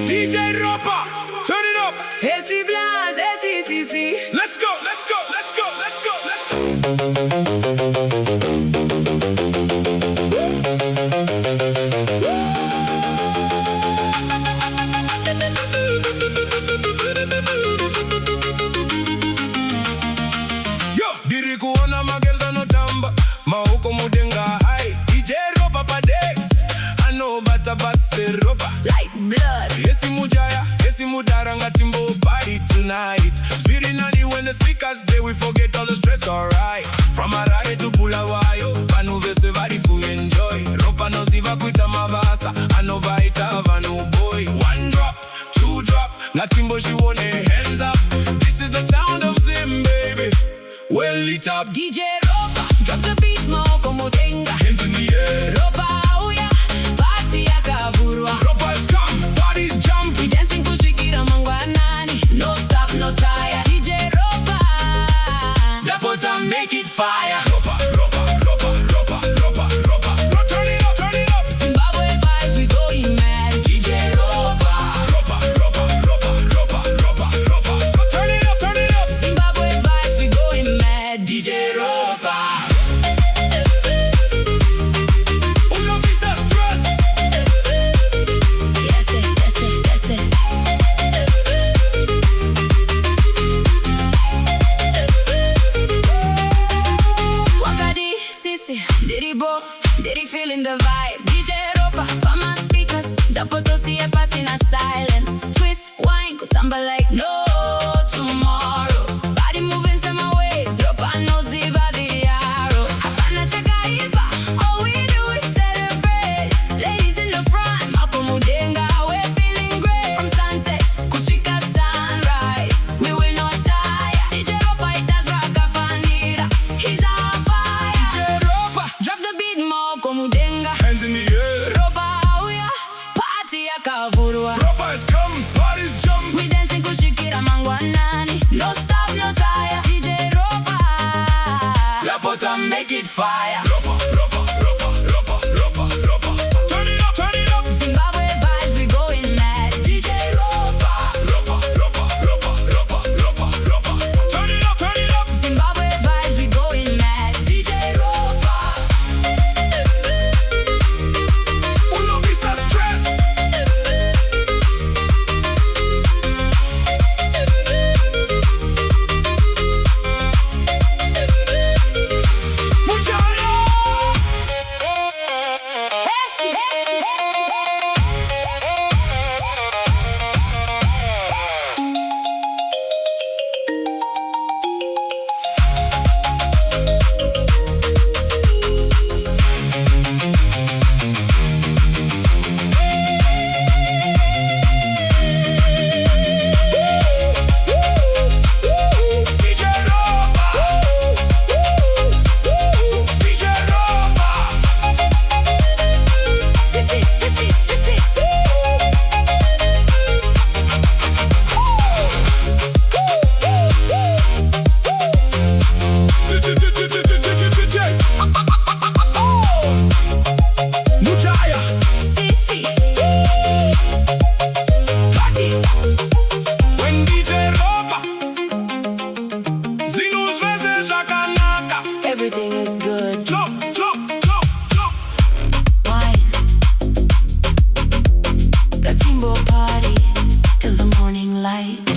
DJ Ropa, turn it up. Esi blaz, esi sisi. Let's go, let's go, let's go, let's go, let's go. Yo, diri kuona magerza no tamba. Maoko Mudenga high. DJ Ropa pa decks. I know bata basse Ropa. Like blood. Esi mujaya, esi mudaranga timbo party tonight. Spirit nani when the speakers they we forget all the stress, alright. From Harare to Bulawayo, Vanhu vese fu enjoy. Ropa no ziva kuita mabasa, anovaita Vanhu boy. One drop, two drop, ngatimbo shiwone hands up. This is the sound of Zimbabwe. Well lit up. DJ Ropa, drop the beat, Maoko Mudenga. Hands in the air. Ropa auya, party yakavurwa. Ropa has come, parties jump. We dancing kusvikira mangwanani. No stop, no tire. DJ Ropa, Dapota make it fire. Ropa, Ropa, Ropa, Ropa, Ropa, Ropa. Turn it up, turn it up. Zimbabwe vibes, we going mad. DJ Ropa, Ropa, Ropa, Ropa, Ropa, Ropa, Ropa. Turn it up, turn it up. Zimbabwe vibes, we going mad. DJ Ropa. Uno visa stress. Yes it, yes it, yes it. Wakadi, sisi, diribo, diri feeling the vibe. DJ Ropa, pa my speakers. Dapoto siye passing a silence. Twist, wine, kutamba like no tomorrow. Body moving some ways. Ropa no ziva the arrow. Hapana chakaipa, all we do is celebrate. Ladies in the front, Maoko Mudenga, we're feeling great. From sunset, kusvikira sunrise, we will not tire. DJ Ropa, itas rakafanira, he's on fire. DJ Ropa, Drop the beat, Maoko Mudenga. hands in the air. Ropa auya, party yakavurwa. Ropa has come, parties jump. We dancing kusvikira mangwanani. No stop, no tire. DJ Ropa, Lapota make it fire. Ropa, Ropa, Ropa, Ropa, Ropa, Ropa. Turn it up, turn it up. Zimbabwe vibes, we going mad. DJ Ropa, Ropa, Ropa, Ropa, Ropa, Ropa, Ropa. Turn it up, turn it up. Zimbabwe vibes, we going mad. DJ Ropa. Uno visa stress. Mujaya. DJ Ropa. DJ Ropa. Sisi, sisi, sisi. Mujaya. Sisi. Party. When DJ Ropa. Zinus vese shakanaka. Everything is good. Jump, jump, jump, jump. Wine. The Timbo party till the morning light.